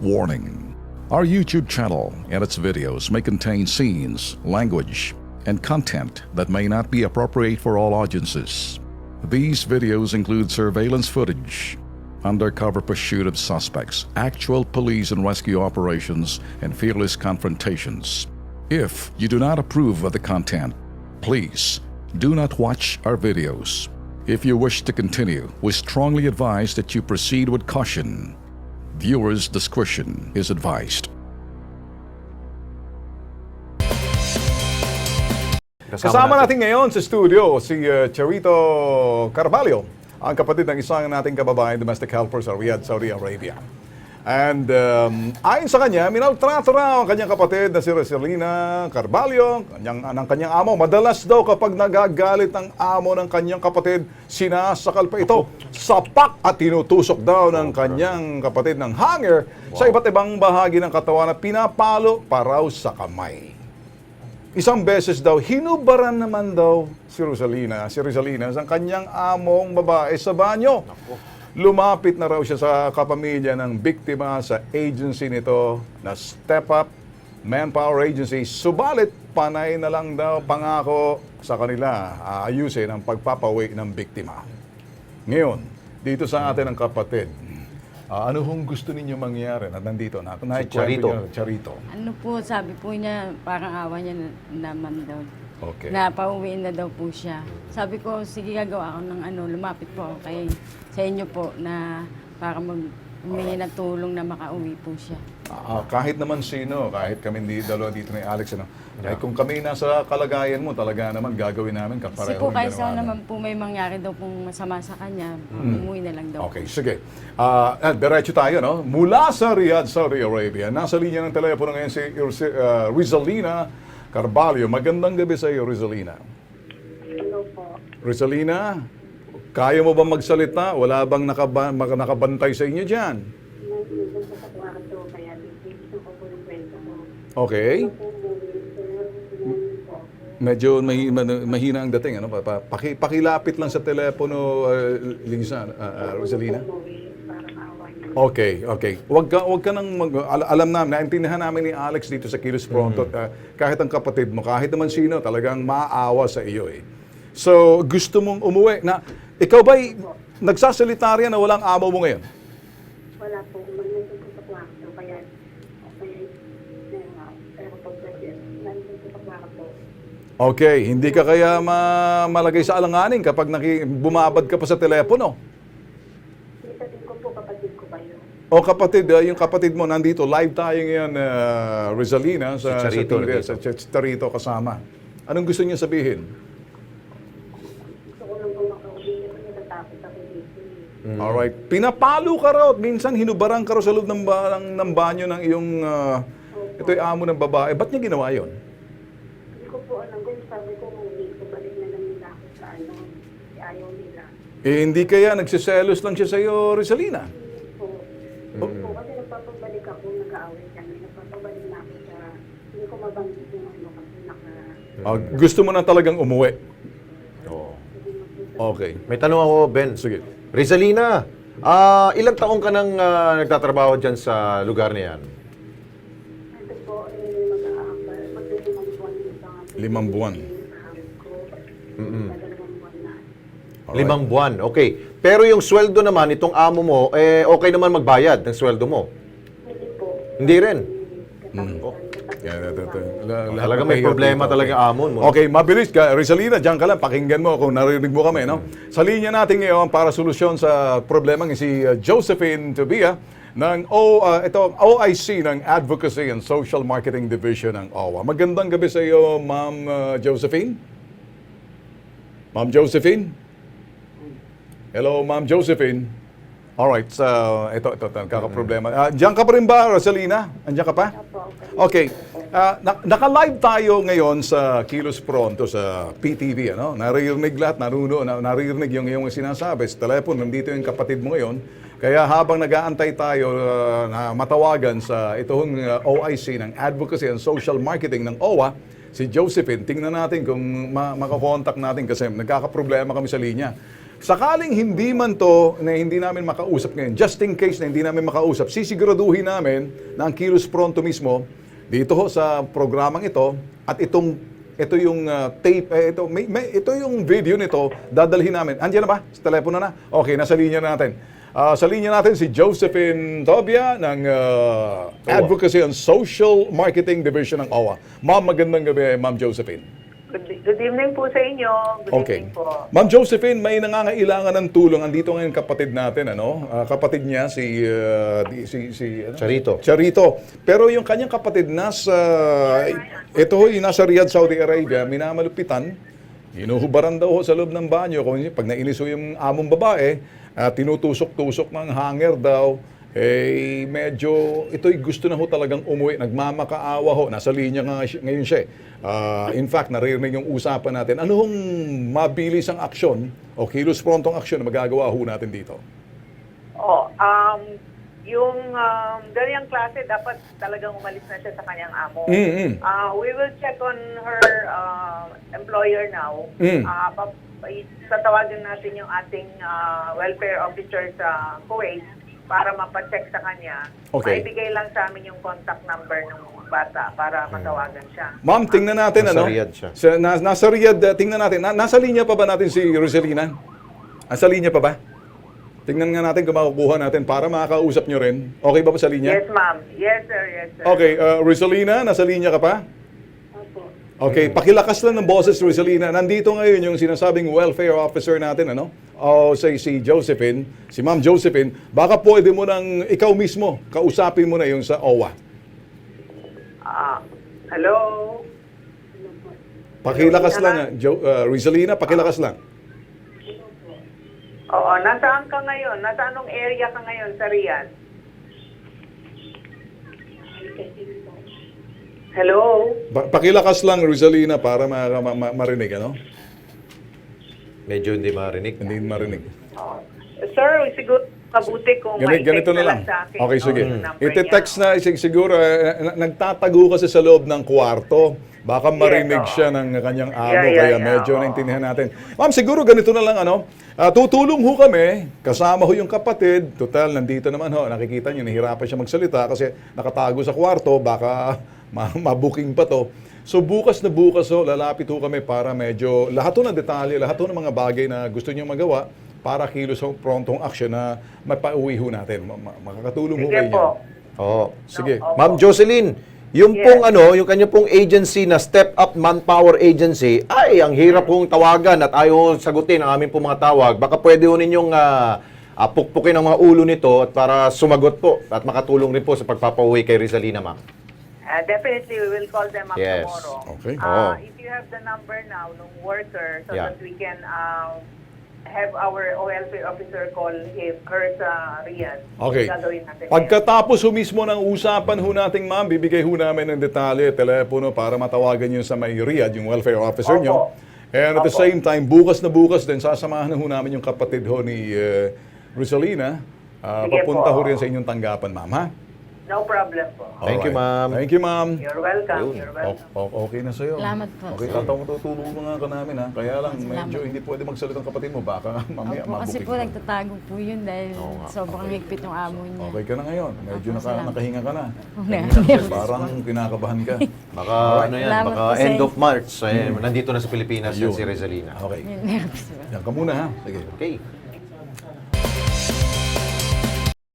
Warning. Our YouTube channel and its videos may contain scenes, language, and content that may not be appropriate for all audiences. These videos include surveillance footage, undercover pursuit of suspects, actual police and rescue operations, and fearless confrontations. If you do not approve of the content, please do not watch our videos. If you wish to continue, we strongly advise that you proceed with caution. Viewers' discretion is advised. Kasama natin ngayon sa studio si Charito Carvalho, ang kapatid ng isang nating kababaeng domestic helper sa Riyadh, Saudi Arabia. And ayon sa kanya, minaltrato raw ang kanyang kapatid na si Rosalina Carvalho, ng kanyang amo. Madalas daw kapag nagagalit ang amo ng kanyang kapatid, sinasakal pa ito sa pak at tinutusok daw ng kanyang kapatid ng hanger sa iba't ibang bahagi ng katawan at pinapalo pa raw sa kamay. Isang beses daw, hinubaran naman daw si Rosalina sa kanyang among babae sa banyo. Lumapit na raw siya sa kapamilya ng biktima sa agency nito na Step Up Manpower Agency. Subalit, panay na lang daw pangako sa kanila ayusin ang pagpapawi ng biktima. Ngayon, dito sa atin ang kapatid, ano hong gusto ninyo mangyari na nandito na? Charito. Ano po, sabi po niya, parang awa niya naman daw. Okay. Na pauwiin na daw po siya. Sabi ko, sige gagawa ako ng lumapit po ako sa inyo po na para humingi ng tulong na makauwi po siya. Kahit naman sino, kahit kami dalawa dito ni Alex, kahit kung kami nasa kalagayan mo, talaga naman gagawin namin kapareho. Kasi po kaysa naman po may mangyari daw pong masama sa kanya, umuwi na lang daw. Okay, sige. Diretso tayo, no? Mula sa Riyadh, Saudi Arabia, nasa linya ng telepono ngayon si Rosalina Carvalho. Magandang gabi sa iyo, Rosalina. Hello po. Rosalina, kaya mo ba magsalita? Wala bang nakabantay sa inyo dyan? Nandun po sa kwarto, kaya gusto ko po yung kwento ko. Okay. Medyo mahina ang dating. Ano? Pakilapit lang sa telepono, Lisa, Rosalina. Okay. Wag ka nang alam namin, naintindihan namin ni Alex dito sa Kilos Pronto, kahit ang kapatid mo, kahit naman sino, talagang maawa sa iyo eh. So, gusto mong umuwi na, ikaw ba'y nagsasalita rin na walang amo mo ngayon? Wala po. Nandun po sa kwarto, kaya pero pag nandun po sa kwarto. Okay, hindi ka kaya malagay sa alanganin kapag bumabad ka pa sa telepono? Sabihin ko po, kapatid ko kayo. O kapatid, yung kapatid mo nandito, live tayo ngayon, Rosalina, sa Charito kasama. Anong gusto niya sabihin? Gusto ko lang po makauwi kasi natatakot ako dito. Alright. Pinapalo ka raw. Minsan hinubarang ka raw sa loob ng banyo ng iyong ito'y amo ng babae. Ba't niya ginawa yon? Hindi ko po alam kung sabi ko kung dito, balik na lang nila ako sa ayaw nila. Hindi kaya nagsiselos lang siya sa iyo, Rosalina? Po, kasi nagpapabalik ako, nag-aaway kami. Nagpapabalik na ako sa, hindi ko mabanggit yung kasi Gusto mo na talagang umuwi? Oo. Okay. May tanong ako, Ben. Sige. Rizalina, ilang taong ka nang nagtatrabaho dyan sa lugar na yan? Ito po, mag-limang buwan yung 5 buwan. Dalawang buwan na. Alright. 5 buwan, okay. Pero yung sweldo naman, itong amo mo, okay naman magbayad ng sweldo mo? Hindi po. Hindi rin. Talaga may problema talaga amon mo. Okay, mabilis ka. Rosalina, diyan ka lang. Pakinggan mo kung narinig mo kami. No? Sa linya natin ngayon para solusyon sa problemang si Josephine Tobia ng OIC ng Advocacy and Social Marketing Division ng OWA. Magandang gabi sa iyo, Ma'am Josephine. Ma'am Josephine? Hello, Ma'am Josephine. Alright, so ito, kakaproblema. Diyan ka pa rin ba, Rosalina? Andiyan ka pa? Okay. Naka-live tayo ngayon sa Kilos Pronto sa PTV. Ano? Naririnig lahat, naririnig yung iyong sinasabi. Sa telepono, nandito yung kapatid mo ngayon. Kaya habang nag-aantay tayo na matawagan sa itong OIC ng Advocacy and Social Marketing ng OWA, si Josephine, tingnan natin kung makakontak natin kasi nagkakaproblema kami sa linya. Sakaling hindi man to na hindi namin makausap ngayon, just in case na hindi namin makausap, sisiguraduhin namin na ang Kilos Pronto mismo dito ho sa programang ito at ito yung tape, ito yung video nito, dadalhin namin. Andiyan na ba? Sa telepono na? Okay, nasa linya na natin. Sa linya natin si Josephine Tobia ng Advocacy and Social Marketing Division ng OWA. Ma'am, magandang gabi, Ma'am Josephine. Good evening po sa inyo. Good Okay. evening po. Ma'am Josephine, may nangangailangan ng tulong. Andito ngayon kapatid natin, ano? Kapatid niya si ano? Charito. Pero yung kanyang kapatid ito ho'y nasa Riyadh, Saudi Arabia, minamalupitan. Hinuhubaran daw ho sa loob ng banyo. Kung pag nainis ho yung among babae, tinutusok-tusok ng hanger daw. Medyo ito'y gusto na ho talagang umuwi. Nagmamakaawa ho. Nasa linya ngayon siya. In fact, naririnig yung usapan natin. Ano hong mabilis ang aksyon o kilos prontong aksyon na magagawa ho natin dito? Yung ganyang klase, dapat talagang umalis na siya sa kanyang amo. We will check on her employer now. Tatawagan natin yung ating welfare officer sa Kuwait para mapacheck sa kanya. Okay. Maibigay lang sa amin yung contact number ng bata para matawagan siya. Ma'am, tingnan natin Nasa ano. Riyadh siya. Nasa Riyadh, tingnan natin. Nasa linya pa ba natin si Rosalina? Nasa linya pa ba? Tingnan nga natin kung makukuha natin para makakausap nyo rin. Okay ba sa linya? Yes, ma'am. Yes, sir. Yes, sir. Okay, Rosalina, nasa linya ka pa? Opo. Okay, pakilakas lang ng boses, Rosalina. Nandito ngayon yung sinasabing welfare officer natin, ano? O si Josephine, si Ma'am Josephine. Baka pwede mo nang ikaw mismo, kausapin mo na yung sa OWA. Hello? Pakilakas lang, Rosalina, pakilakas lang. Oo, nasaan ka ngayon? Nasa anong area ka ngayon sa Riyadh? Hello? Pakilakas lang, Rosalina, para marinig, ano? Medyo hindi marinig. Hindi marinig. Sir, siguro mabuti kung Ganito na lang. sa akin. Okay, sige. yung number Ite-text niya. na, siguro, nagtatago kasi sa loob ng kwarto. Baka marinig oo. siya ng kanyang amo, Yeah, kaya yeah, medyo oo. naintindihan natin. Ma'am, siguro ganito na lang, ano? Tutulong ho kami, kasama ho yung kapatid. Total, nandito naman ho. Nakikita niyo, nahihirapan siya magsalita kasi nakatago sa kwarto. Baka mabuking pa to. So bukas na bukas ho, lalapit ho kami para medyo lahat ho ng detalye, lahat ho ng mga bagay na gusto niyo magawa para kilos ho prontong action na mapauwi ho natin. Makakatulong ho Sige kayo. po. Oo. Sige. Ma'am Jocelyn, yung Yes. pong yung kanya pong agency na Step Up Manpower Agency, ay ang hirap pong tawagan at ayaw sagutin ang aming pong mga tawag. Baka pwede ho ninyong pukpukin ang mga ulo nito at para sumagot po at makatulong rin po sa pagpapauwi kay Rizalina, ma'am. Definitely, we will call them up Yes. tomorrow. Okay. Oo. If you have the number now ng worker so Yeah. that we can have our welfare officer call her sa Riyadh. Okay. Gagawin natin. Pagkatapos ho mismo ng usapan ho natin, ma'am, bibigay ho namin ng detalye, telepono para matawagan nyo sa may Riyadh, yung welfare officer Opo. nyo. And at the Opo. same time, bukas na bukas din, sasamahan ho namin yung kapatid ho ni Rosalina. Sige Papunta po. ho rin sa inyong tanggapan, ma'am, ha? No problem po. Thank you, ma'am. Thank you, ma'am. You're welcome. Yun. You're welcome. Okay na sa'yo. Salamat po. Okay, tutulong mo nga ka namin, ha? Kaya lang, medyo Salamat. hindi pwede magsalita ang kapatid mo. Baka mamaya Opo, kasi mabuking po ka. nagtatago po yun dahil sobrang higpit ng amo niya. Okay ka na ngayon. Medyo Opo, salamat. nakahinga ka na. Nervous Parang kinakabahan ka. Baka Salamat baka po sa end inyo. of March, nandito na sa Pilipinas Ayun. si Rizalina. Okay. Nervous po. Yan ka muna, ha? Sige. Okay.